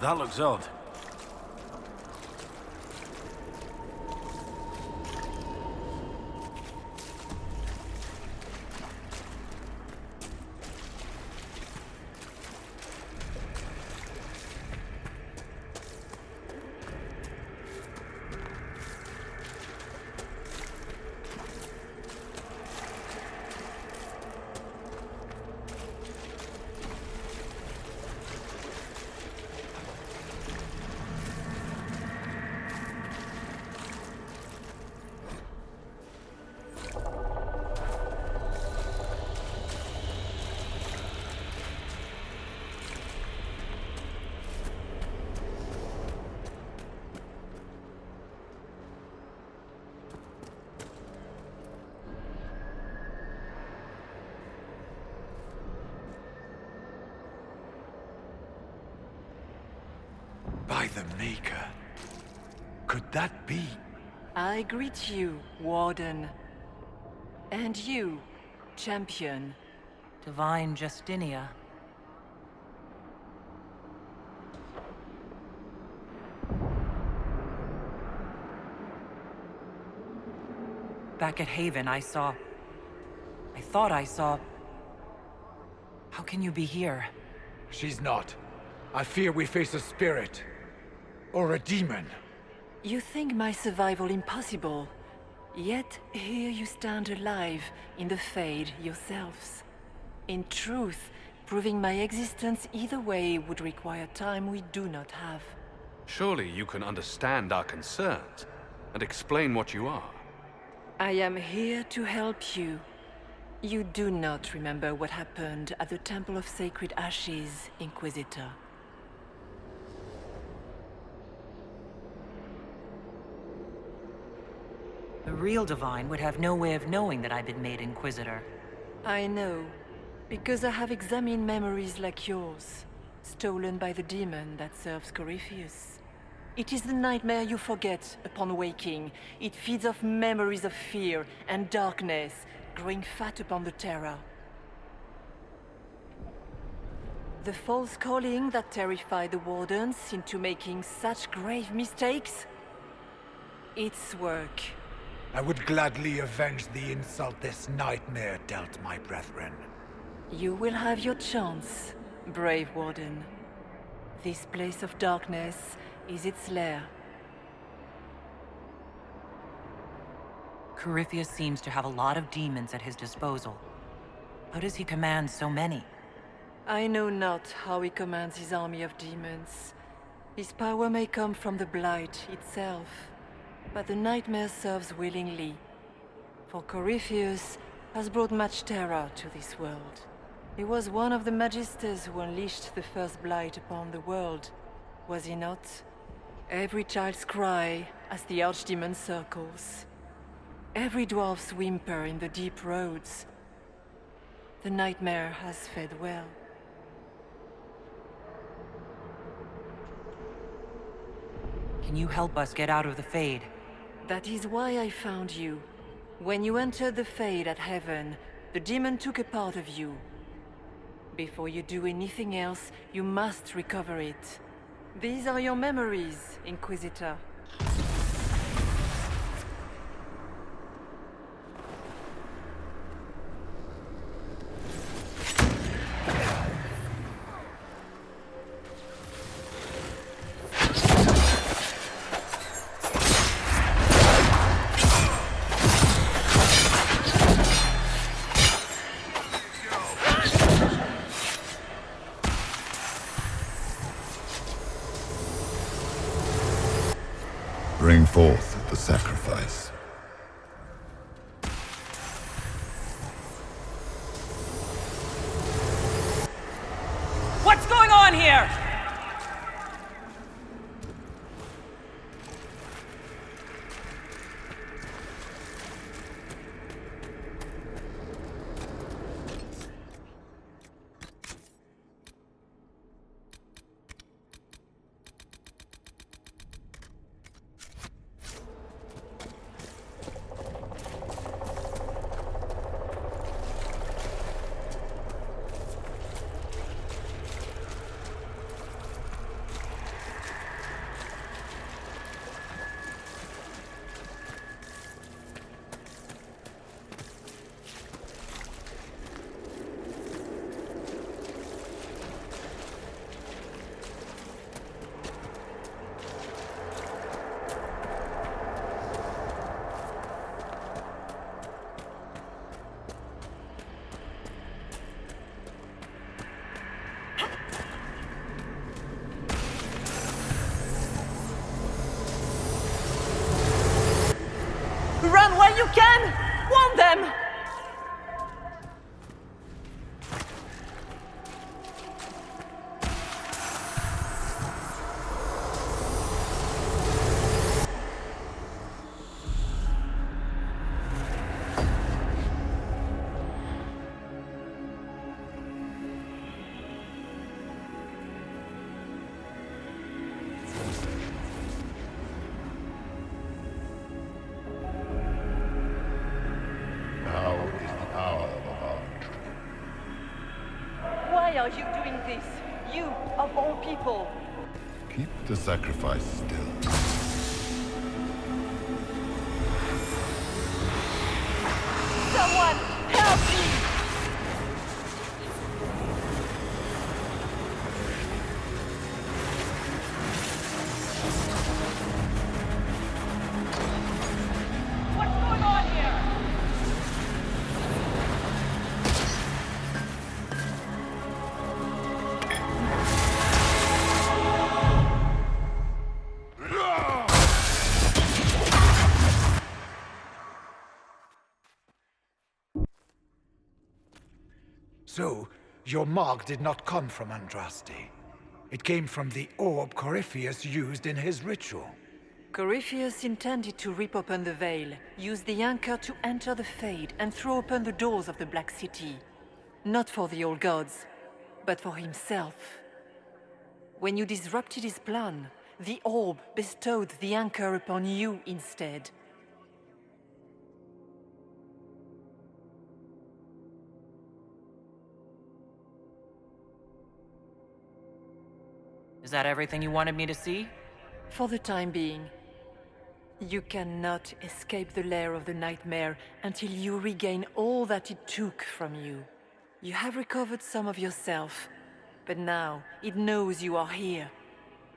That looks odd. By the Maker. Could that be? I greet you, Warden. And you, Champion. Divine Justinia. Back at Haven, I thought I saw... How can you be here? She's not. I fear we face a spirit. Or a demon. You think my survival impossible, yet here you stand alive in the Fade yourselves. In truth, proving my existence either way would require time we do not have. Surely you can understand our concerns and explain what you are. I am here to help you. You do not remember what happened at the Temple of Sacred Ashes, Inquisitor. The real Divine would have no way of knowing that I've been made Inquisitor. I know, because I have examined memories like yours, stolen by the demon that serves Corypheus. It is the nightmare you forget upon waking. It feeds off memories of fear and darkness, growing fat upon the terror. The false calling that terrified the Wardens into making such grave mistakes? Its work. I would gladly avenge the insult this nightmare dealt my brethren. You will have your chance, brave Warden. This place of darkness is its lair. Corypheus seems to have a lot of demons at his disposal. How does he command so many? I know not how he commands his army of demons. His power may come from the Blight itself, but the nightmare serves willingly. For Corypheus has brought much terror to this world. He was one of the Magisters who unleashed the first Blight upon the world, was he not? Every child's cry as the Archdemon circles. Every dwarf's whimper in the deep roads. The nightmare has fed well. Can you help us get out of the Fade? That is why I found you. When you entered the Fade at Heaven, the demon took a part of you. Before you do anything else, you must recover it. These are your memories, Inquisitor. Bring forth the sacrifice. What's going on here? you can! Warn them! Now is the hour of our trip. Why are you doing this? You, of all people! Keep the sacrifice still. Someone, help me! What's going on here? So, your mark did not come from Andraste. It came from the orb Corypheus used in his ritual. Corypheus intended to rip open the veil, use the anchor to enter the Fade, and throw open the doors of the Black City. Not for the old gods, but for himself. When you disrupted his plan, the orb bestowed the anchor upon you instead. Is that everything you wanted me to see? For the time being. You cannot escape the lair of the nightmare until you regain all that it took from you. You have recovered some of yourself, but now it knows you are here.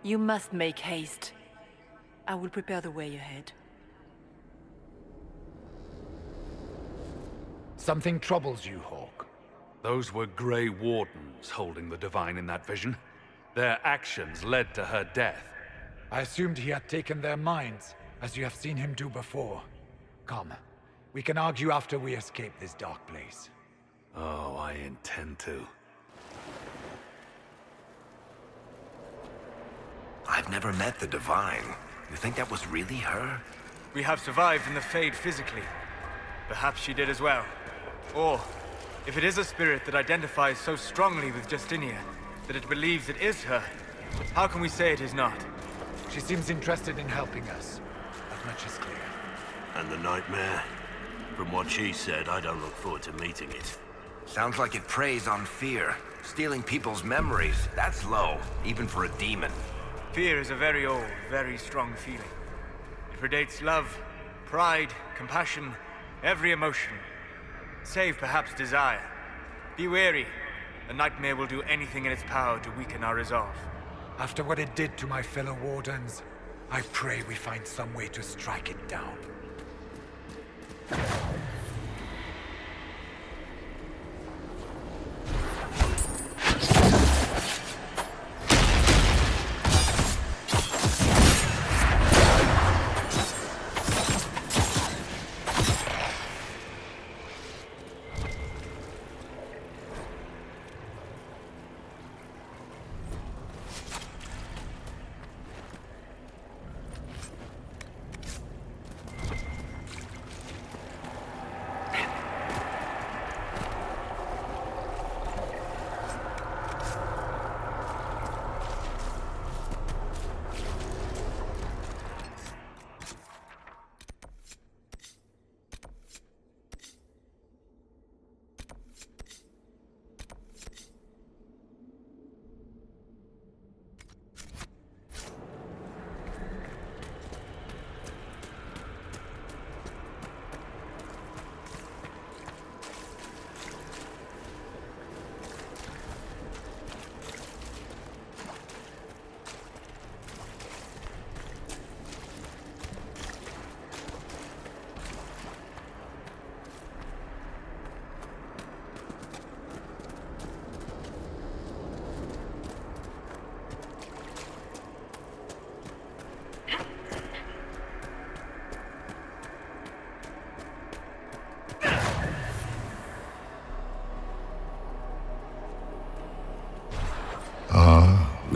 You must make haste. I will prepare the way ahead. Something troubles you, Hawk. Those were Grey Wardens holding the Divine in that vision. Their actions led to her death. I assumed he had taken their minds, as you have seen him do before. Come, we can argue after we escape this dark place. Oh, I intend to. I've never met the Divine. You think that was really her? We have survived in the Fade physically. Perhaps she did as well. Or, if it is a spirit that identifies so strongly with Justinia, that it believes it is her, how can we say it is not? She seems interested in helping us. As much is clear. And the nightmare? From what she said, I don't look forward to meeting it. Sounds like it preys on fear. Stealing people's memories, that's low, even for a demon. Fear is a very old, very strong feeling. It predates love, pride, compassion, every emotion. Save perhaps desire. Be wary. The nightmare will do anything in its power to weaken our resolve. After what it did to my fellow Wardens, I pray we find some way to strike it down.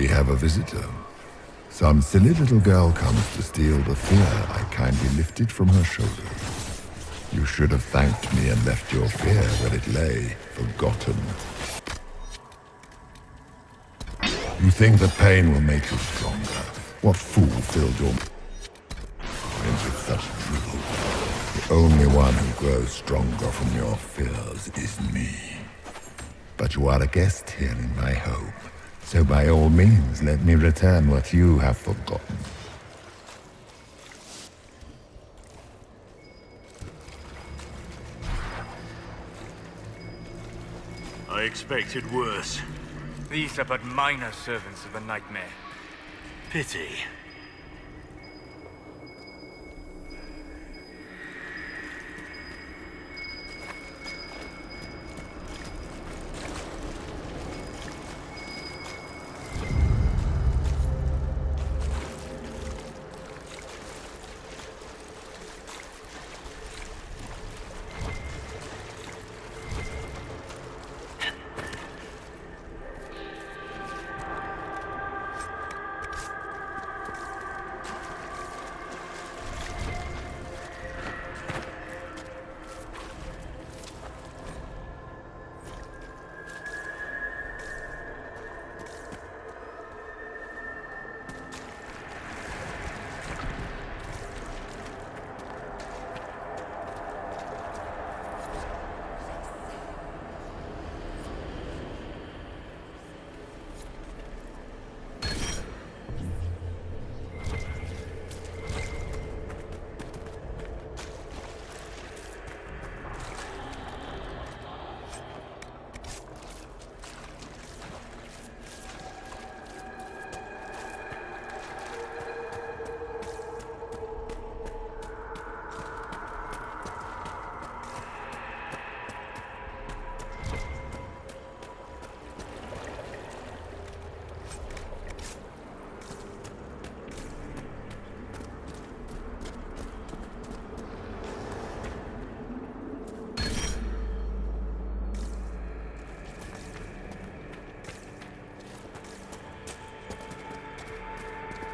have a visitor. Some silly little girl comes to steal the fear I kindly lifted from her shoulders. You should have thanked me and left your fear where it lay, forgotten. You think the pain will make you stronger? What fool filled your mind with such drivel? The only one who grows stronger from your fears is me. But you are a guest here in my home, so by all means let me return what you have forgotten. I expected worse. These are but minor servants of the Nightmare. Pity.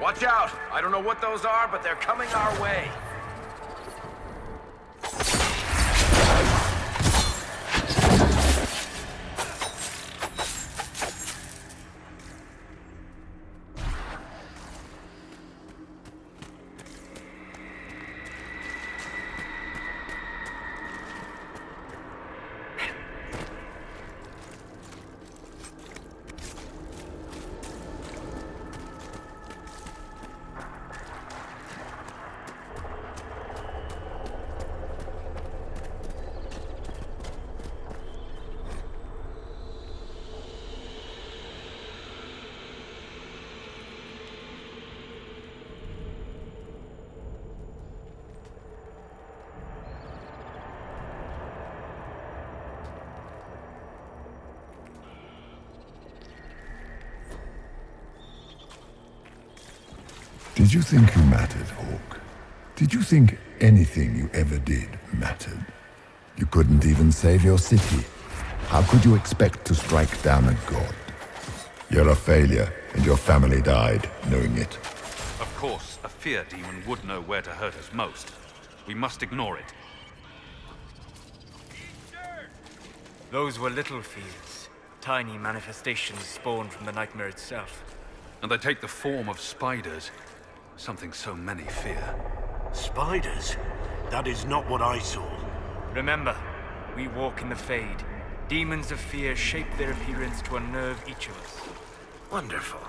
Watch out! I don't know what those are, but they're coming our way. Did you think you mattered, Hawk? Did you think anything you ever did mattered? You couldn't even save your city. How could you expect to strike down a god? You're a failure, and your family died knowing it. Of course, a fear demon would know where to hurt us most. We must ignore it. Those were little fears. Tiny manifestations spawned from the Nightmare itself. And they take the form of spiders. Something so many fear. Spiders? That is not what I saw. Remember, we walk in the Fade. Demons of fear shape their appearance to unnerve each of us. Wonderful.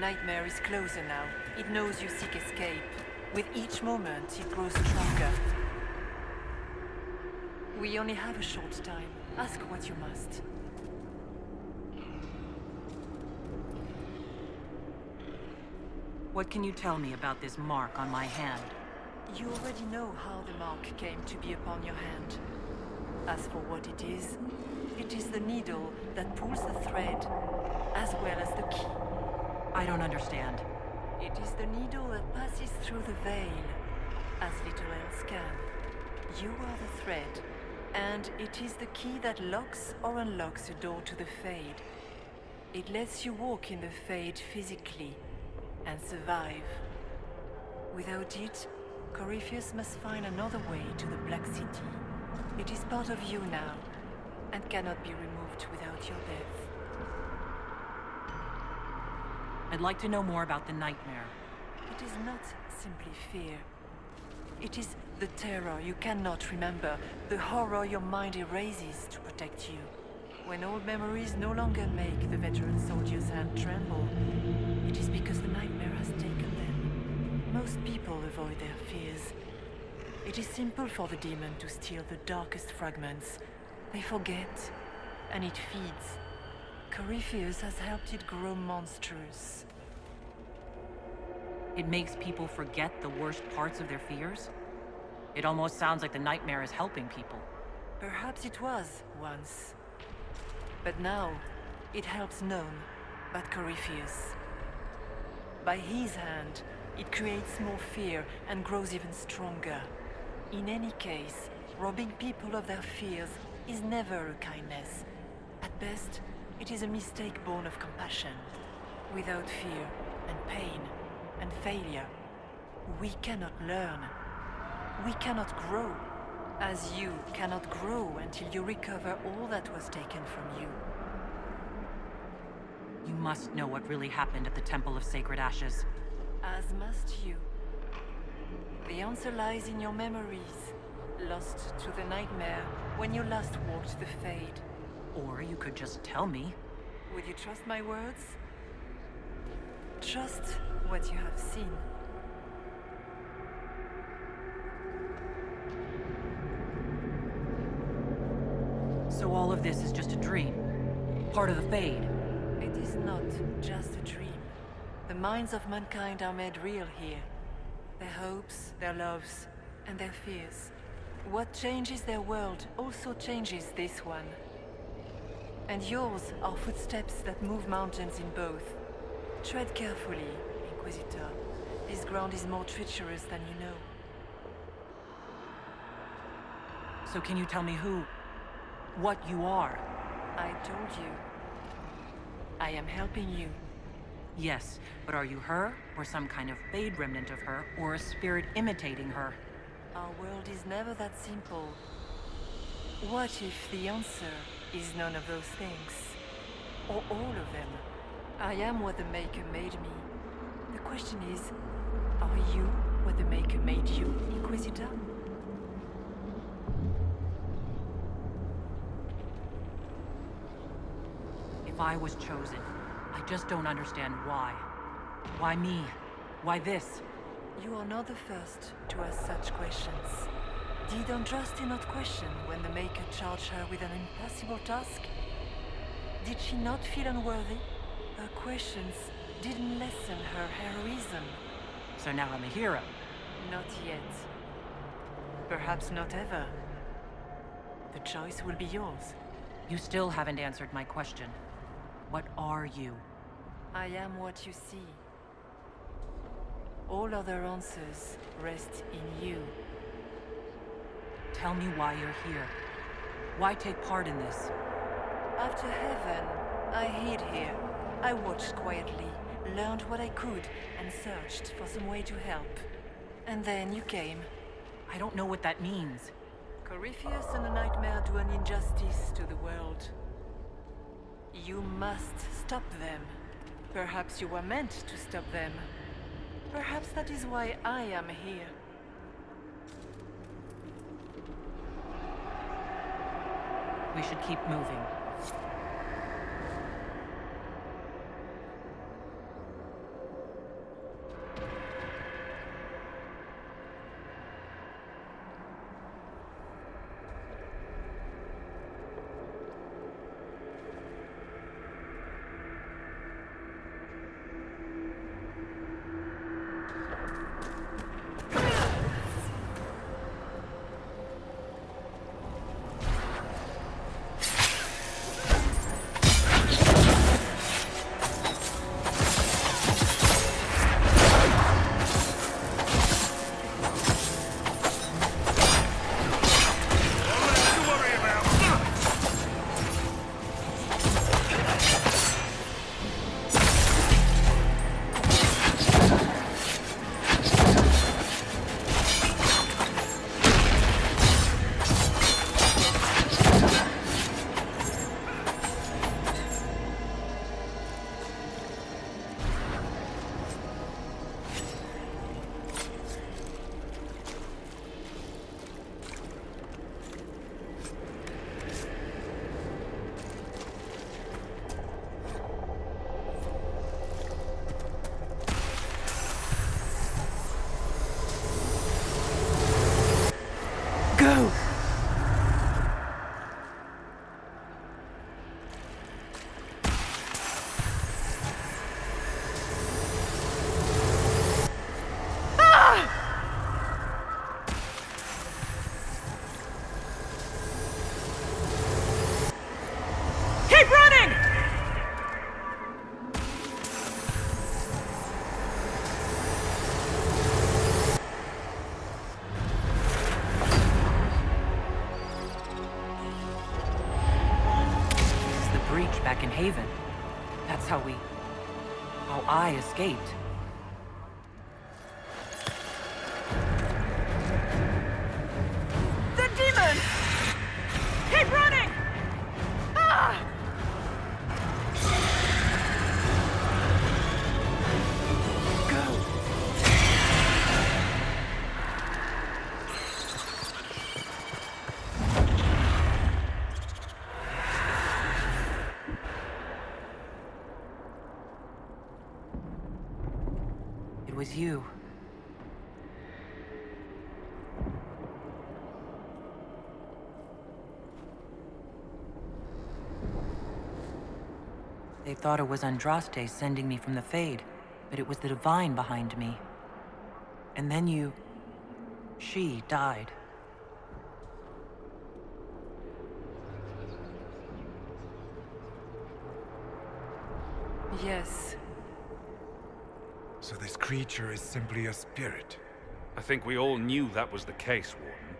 nightmare is closer now. It knows you seek escape. With each moment, it grows stronger. We only have a short time. Ask what you must. What can you tell me about this mark on my hand? You already know how the mark came to be upon your hand. As for what it is the needle that pulls the thread, as well as the key. I don't understand. It is the needle that passes through the veil, as little else can. You are the thread, and it is the key that locks or unlocks the door to the Fade. It lets you walk in the Fade physically, and survive. Without it, Corypheus must find another way to the Black City. It is part of you now, and cannot be removed without your death. I'd like to know more about the nightmare. It is not simply fear. It is the terror you cannot remember, the horror your mind erases to protect you. When old memories no longer make the veteran soldier's hand tremble, it is because the nightmare has taken them. Most people avoid their fears. It is simple for the demon to steal the darkest fragments. They forget, and it feeds. Corypheus has helped it grow monstrous. It makes people forget the worst parts of their fears? It almost sounds like the nightmare is helping people. Perhaps it was, once. But now, it helps none but Corypheus. By his hand, it creates more fear and grows even stronger. In any case, robbing people of their fears is never a kindness. At best, it is a mistake born of compassion. Without fear and pain and failure, we cannot learn. We cannot grow, as you cannot grow until you recover all that was taken from you. You must know what really happened at the Temple of Sacred Ashes. As must you. The answer lies in your memories, lost to the nightmare when you last walked the Fade. Or you could just tell me. Would you trust my words? Trust what you have seen. So all of this is just a dream? Part of the Fade? It is not just a dream. The minds of mankind are made real here. Their hopes, their loves, and their fears. What changes their world also changes this one. And yours are footsteps that move mountains in both. Tread carefully, Inquisitor. This ground is more treacherous than you know. So can you tell me what you are? I told you. I am helping you. Yes, but are you her, or some kind of Fade remnant of her, or a spirit imitating her? Our world is never that simple. What if the answer is none of those things? Or all of them? I am what the Maker made me. The question is, are you what the Maker made you, Inquisitor? If I was chosen, I just don't understand why. Why me? Why this? You are not the first to ask such questions. Did Andraste not question when the Maker charged her with an impossible task? Did she not feel unworthy? Her questions didn't lessen her heroism. So now I'm a hero. Not yet. Perhaps not ever. The choice will be yours. You still haven't answered my question. What are you? I am what you see. All other answers rest in you. Tell me why you're here. Why take part in this? After heaven, I hid here. I watched quietly, learned what I could, and searched for some way to help. And then you came. I don't know what that means. Corypheus and the Nightmare do an injustice to the world. You must stop them. Perhaps you were meant to stop them. Perhaps that is why I am here. We should keep moving. Go! Keep running! This is the breach back in Haven. That's how I escaped. The demon! Keep running! Ah! It was you. They thought it was Andraste sending me from the Fade, but it was the Divine behind me. And then she died. Yes. So this creature is simply a spirit. I think we all knew that was the case, Warden.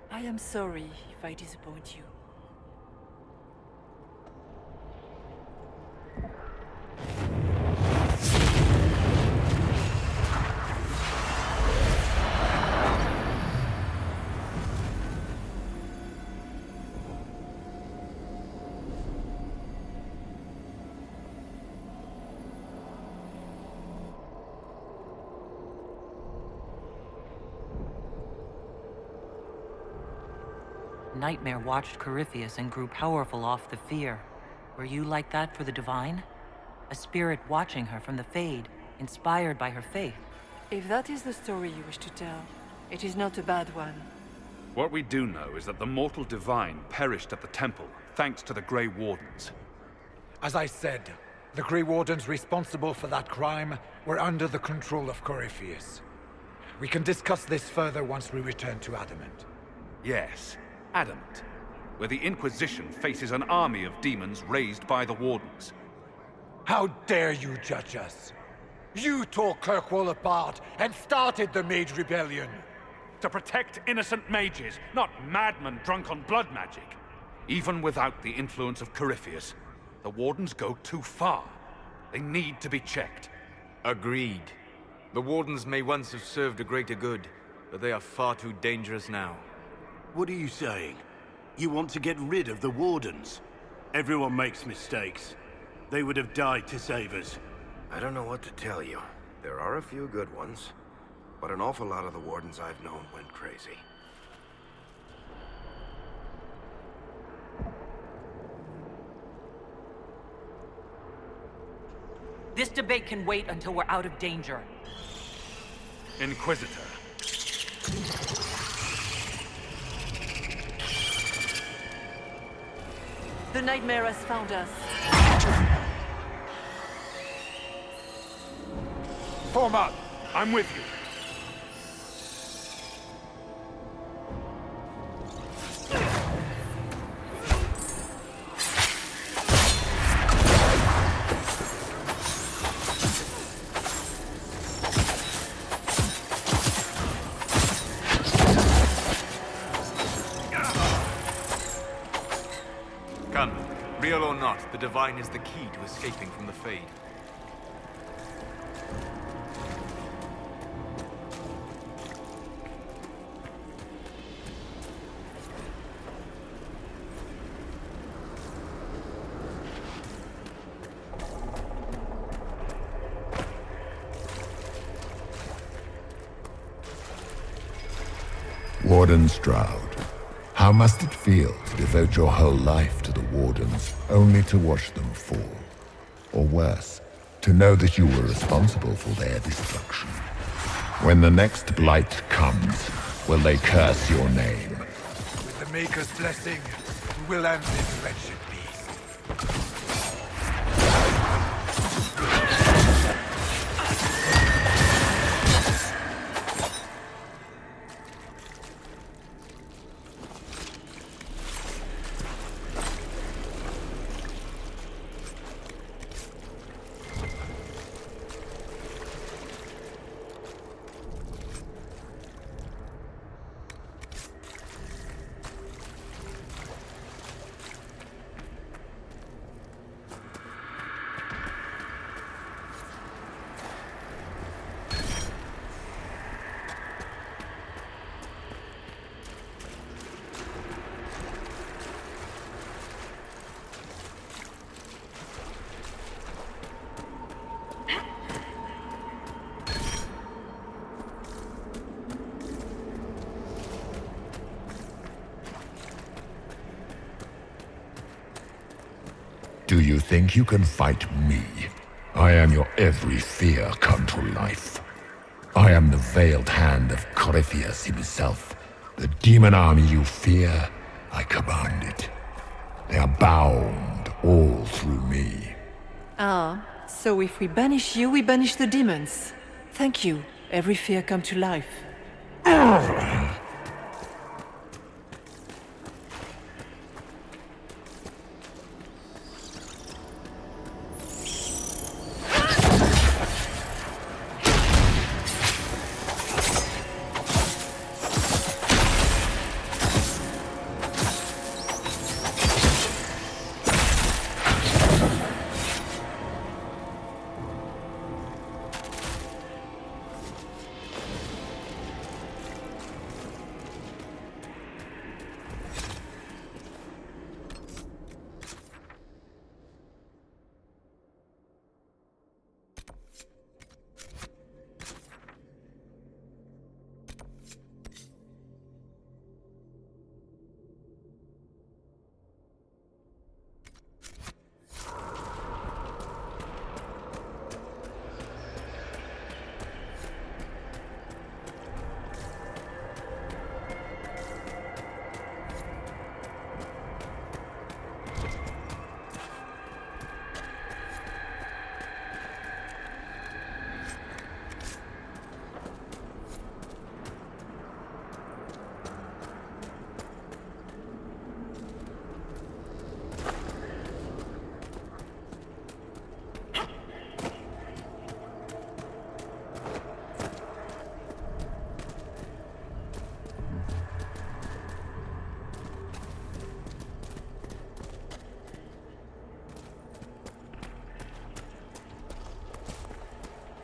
I am sorry if I disappoint you. Nightmare watched Corypheus and grew powerful off the fear. Were you like that for the Divine? A spirit watching her from the Fade, inspired by her faith. If that is the story you wish to tell, it is not a bad one. What we do know is that the mortal Divine perished at the temple, thanks to the Grey Wardens. As I said, the Grey Wardens responsible for that crime were under the control of Corypheus. We can discuss this further once we return to Adamant. Yes, Adamant, where the Inquisition faces an army of demons raised by the Wardens. How dare you judge us? You tore Kirkwall apart and started the Mage Rebellion! To protect innocent mages, not madmen drunk on blood magic. Even without the influence of Corypheus, the Wardens go too far. They need to be checked. Agreed. The Wardens may once have served a greater good, but they are far too dangerous now. What are you saying? You want to get rid of the Wardens? Everyone makes mistakes. They would have died to save us. I don't know what to tell you. There are a few good ones, but an awful lot of the Wardens I've known went crazy. This debate can wait until we're out of danger. Inquisitor. The Nightmare has found us. Form up! I'm with you. Come, real or not, the Divine is the key to escaping from the Fade. Warden Stroud, how must it feel to devote your whole life to the Wardens, only to watch them fall? Or worse, to know that you were responsible for their destruction. When the next blight comes, will they curse your name? With the Maker's blessing, we will end this wretched beast. Do you think you can fight me? I am your every fear come to life. I am the veiled hand of Corypheus himself. The demon army you fear, I command it. They are bound all through me. Ah, so if we banish you, we banish the demons. Thank you. Every fear come to life.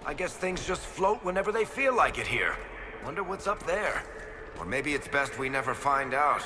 I guess things just float whenever they feel like it here. Wonder what's up there. Or maybe it's best we never find out.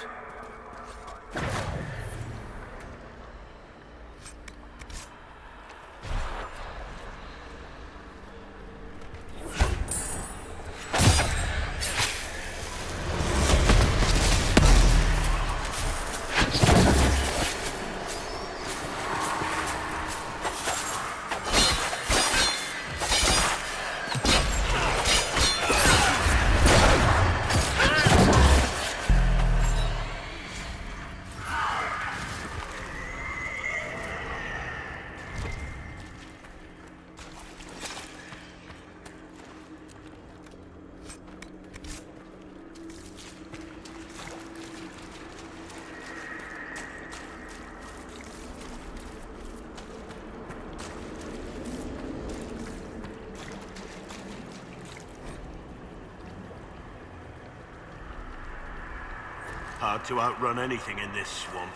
Hard to outrun anything in this swamp.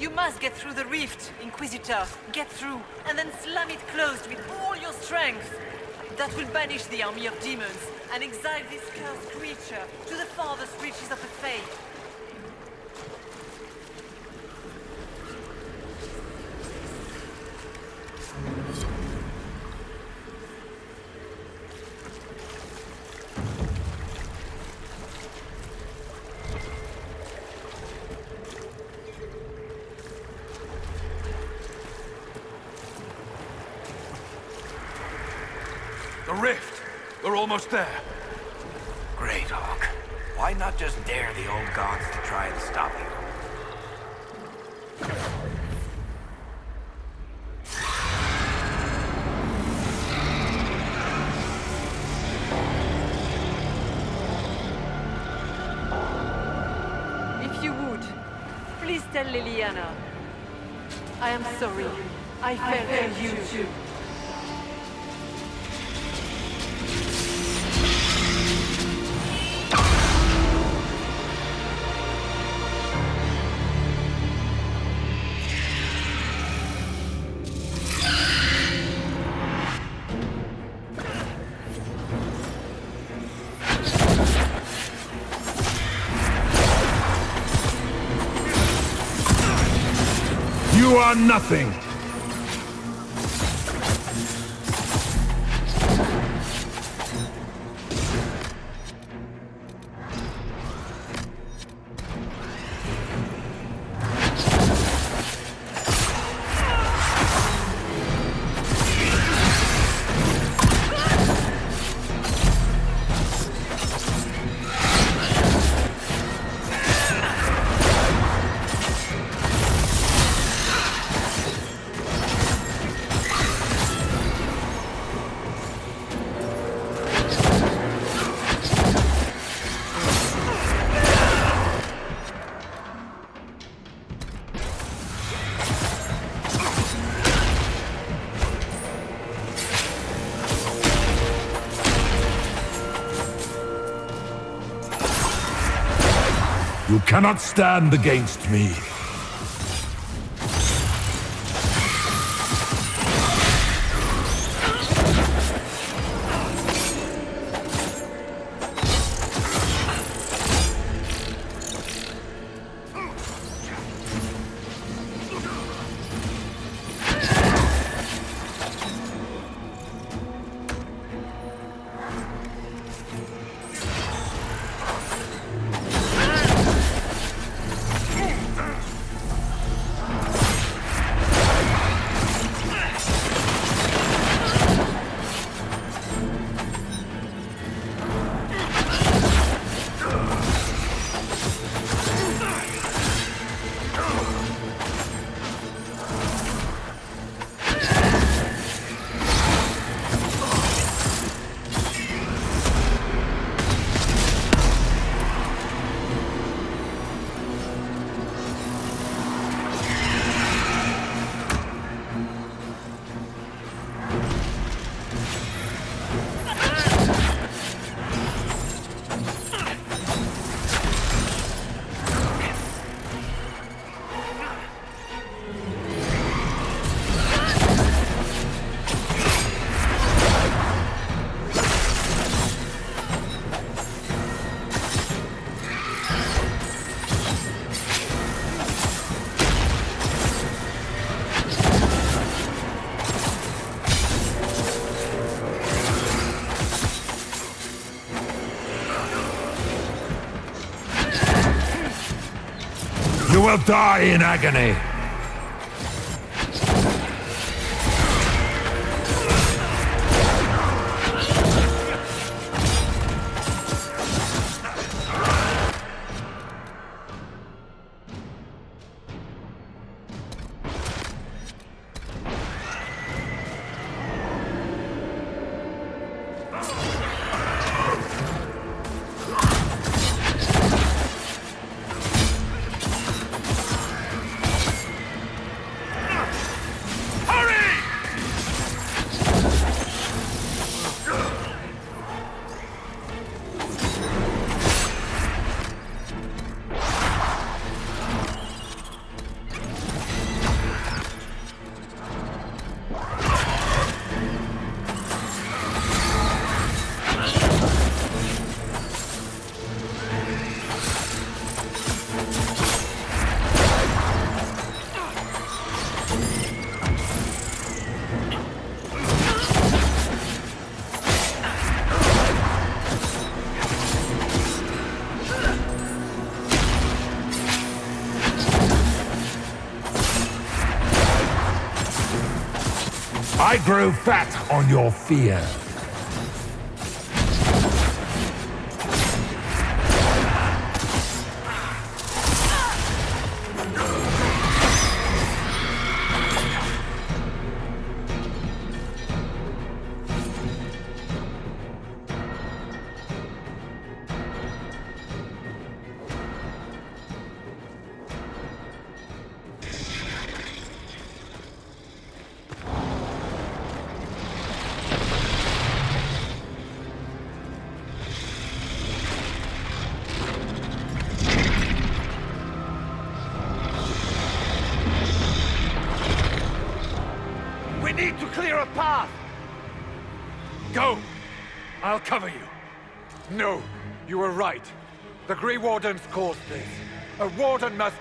You must get through the rift, Inquisitor. Get through, and then slam it closed with all your strength. That will banish the army of demons and exile this cursed creature to the farthest reaches of the Fade. The rift! We're almost there. Great, Hawk. Why not just dare the old gods to try and stop you? If you would, please tell Liliana. I am sorry. I failed you too. You are nothing! You cannot stand against me. You will die in agony. I grow fat on your fear. We need to clear a path! Go! I'll cover you. No, you were right. The Grey Wardens caused this. A Warden must...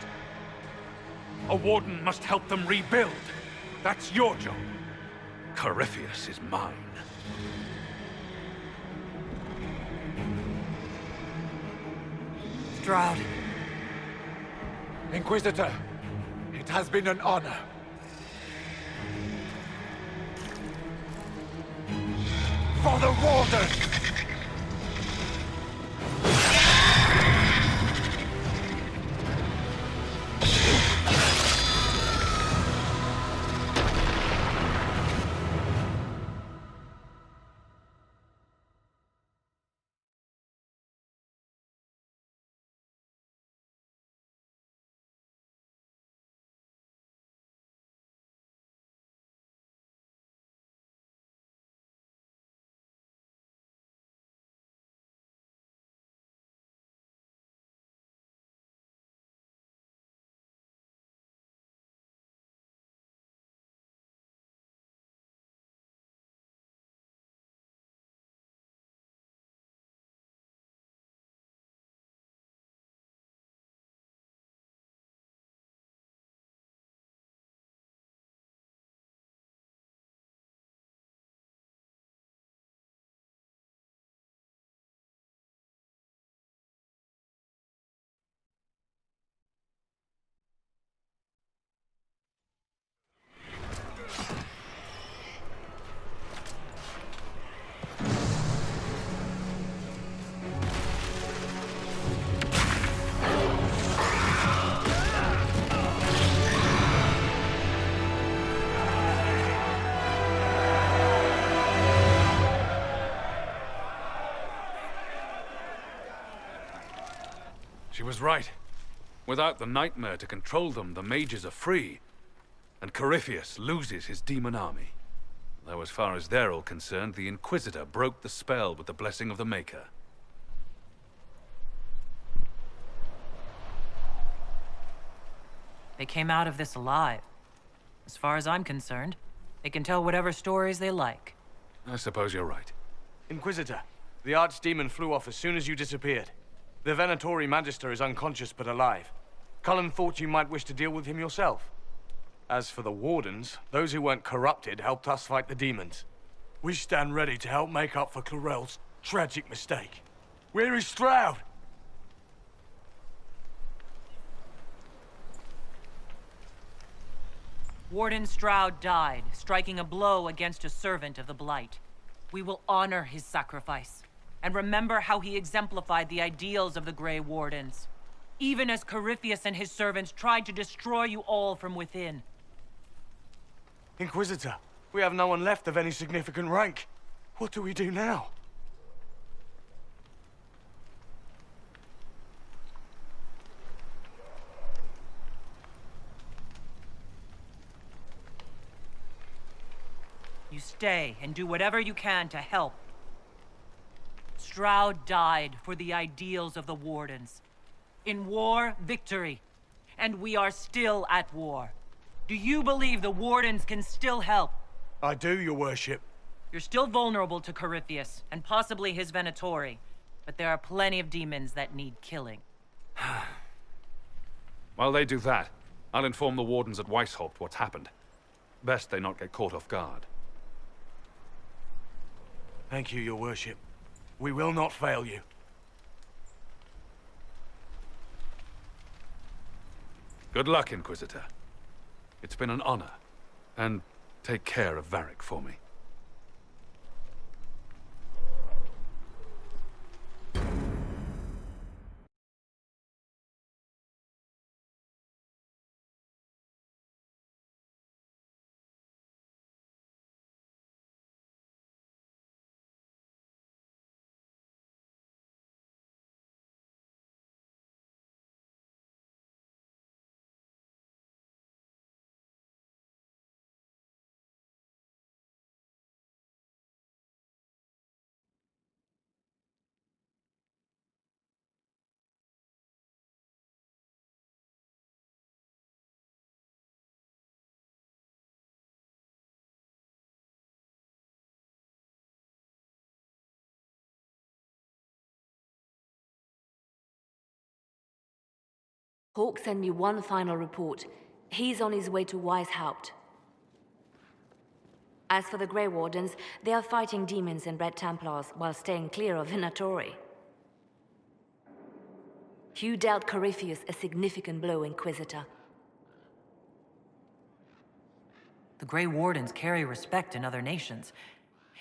A Warden must help them rebuild. That's your job. Corypheus is mine. Stroud. Inquisitor, it has been an honor. For the Warden! She was right. Without the Nightmare to control them, the mages are free. And Corypheus loses his demon army. Though as far as they're all concerned, the Inquisitor broke the spell with the blessing of the Maker. They came out of this alive. As far as I'm concerned, they can tell whatever stories they like. I suppose you're right. Inquisitor, the Archdemon flew off as soon as you disappeared. The Venatori Magister is unconscious but alive. Cullen thought you might wish to deal with him yourself. As for the Wardens, those who weren't corrupted helped us fight the demons. We stand ready to help make up for Clarel's tragic mistake. Where is Stroud? Warden Stroud died, striking a blow against a servant of the Blight. We will honor his sacrifice, and remember how he exemplified the ideals of the Grey Wardens, even as Corypheus and his servants tried to destroy you all from within. Inquisitor, we have no one left of any significant rank. What do we do now? You stay and do whatever you can to help. Stroud died for the ideals of the Wardens. In war, victory. And we are still at war. Do you believe the Wardens can still help? I do, your worship. You're still vulnerable to Corypheus, and possibly his Venatori. But there are plenty of demons that need killing. While they do that, I'll inform the Wardens at Weishaupt what's happened. Best they not get caught off guard. Thank you, your worship. We will not fail you. Good luck, Inquisitor. It's been an honor. And Take care of Varric for me. Hawke sent me one final report. He's on his way to Weishaupt. As for the Grey Wardens, they are fighting demons and Red Templars while staying clear of Venatori. Hugh dealt Corypheus a significant blow, Inquisitor. The Grey Wardens carry respect in other nations.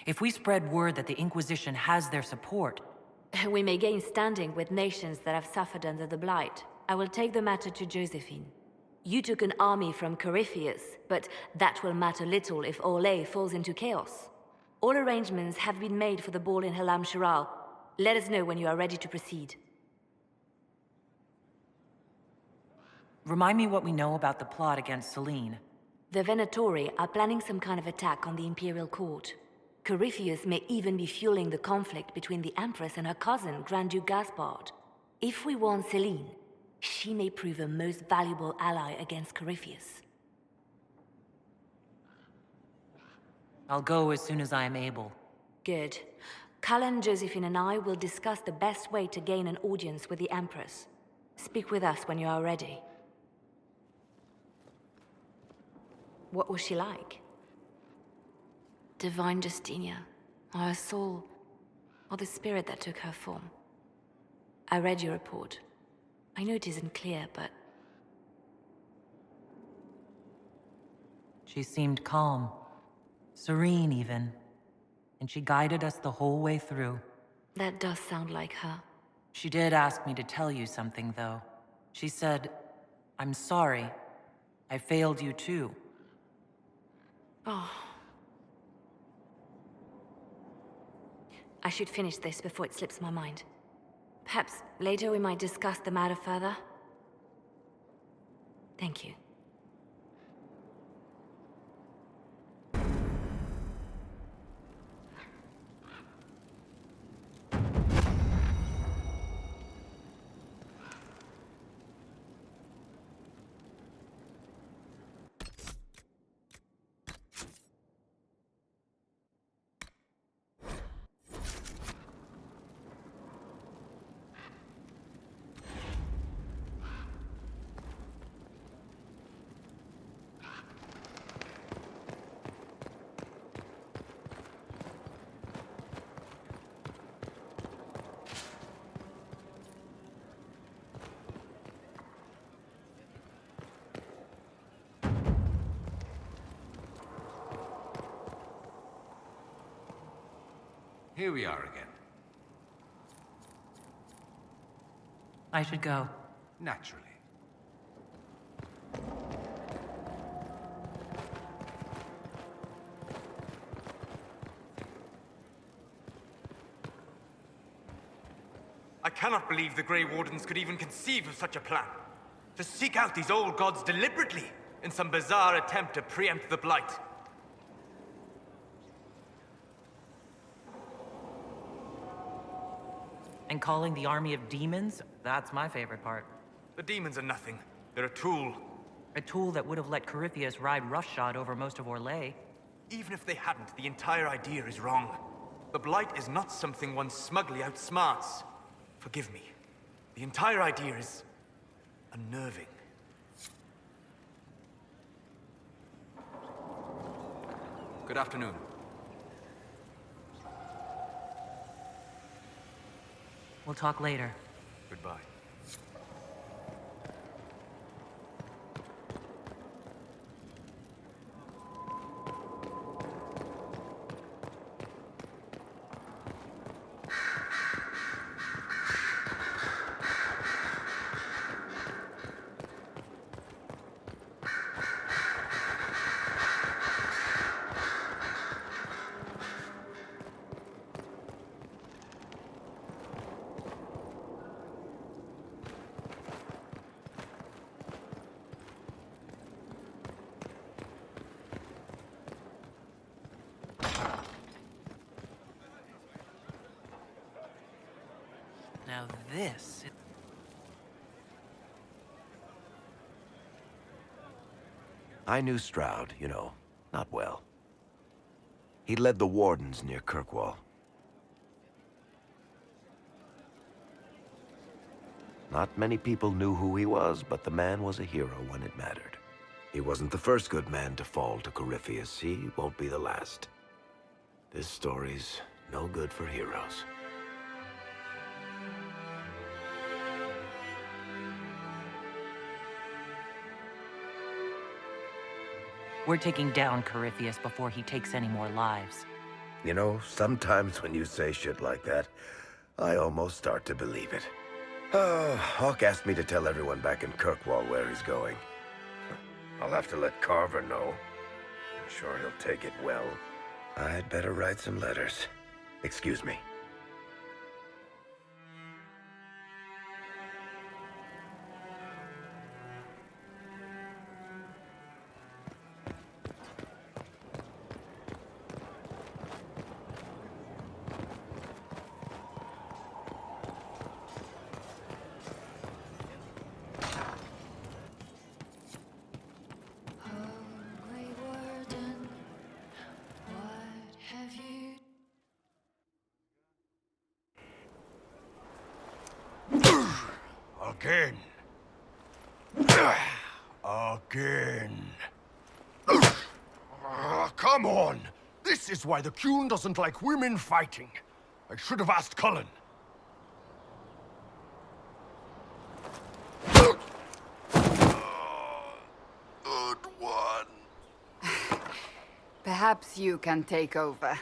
If we spread word that the Inquisition has their support... We may gain standing with nations that have suffered under the Blight. I will take the matter to Josephine. You took an army from Corypheus, but that will matter little if Orlais falls into chaos. All arrangements have been made for the ball in Halam Shiral. Let us know when you are ready to proceed. Remind me what we know about the plot against Selene. The Venatori are planning some kind of attack on the Imperial Court. Corypheus may even be fueling the conflict between the Empress and her cousin, Grand Duke Gaspard. If we warn Selene, she may prove a most valuable ally against Corypheus. I'll go as soon as I am able. Good. Cullen, Josephine and I will discuss the best way to gain an audience with the Empress. Speak with us when you are ready. What was she like? Divine Justinia, or her soul, or the spirit that took her form. I read your report. I know it isn't clear, but... She seemed calm, serene even, and she guided us the whole way through. That does sound like her. She did ask me to tell you something, though. She said, "I'm sorry. I failed you too." Oh. I should finish this before it slips my mind. Perhaps later we might discuss the matter further. Thank you. Here we are again. I should go. Naturally. I cannot believe the Grey Wardens could even conceive of such a plan. To seek out these old gods deliberately in some bizarre attempt to preempt the Blight. And calling the army of demons? That's my favorite part. The demons are nothing. They're a tool. A tool that would have let Corypheus ride roughshod over most of Orlais. Even if they hadn't, the entire idea is wrong. The Blight is not something one smugly outsmarts. Forgive me. The entire idea is unnerving. Good afternoon. We'll talk later. Goodbye. Now this... I knew Stroud, you know, not well. He led the Wardens near Kirkwall. Not many people knew who he was, but the man was a hero when it mattered. He wasn't the first good man to fall to Corypheus. He won't be the last. This story's no good for heroes. We're taking down Corypheus before he takes any more lives. You know, sometimes when you say shit like that, I almost start to believe it. Oh, Hawk asked me to tell everyone back in Kirkwall where he's going. I'll have to let Carver know. I'm sure he'll take it well. I'd better write some letters. Excuse me. Again. Again. Come on! This is why the Qun doesn't like women fighting. I should have asked Cullen. Good one. Perhaps you can take over.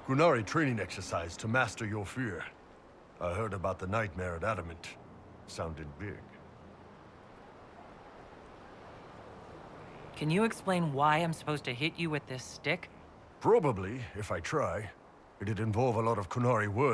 Qunari training exercise to master your fear. I heard about the nightmare at Adamant. Sounded big. Can you explain why I'm supposed to hit you with this stick? Probably, if I try. It'd involve a lot of Qunari words.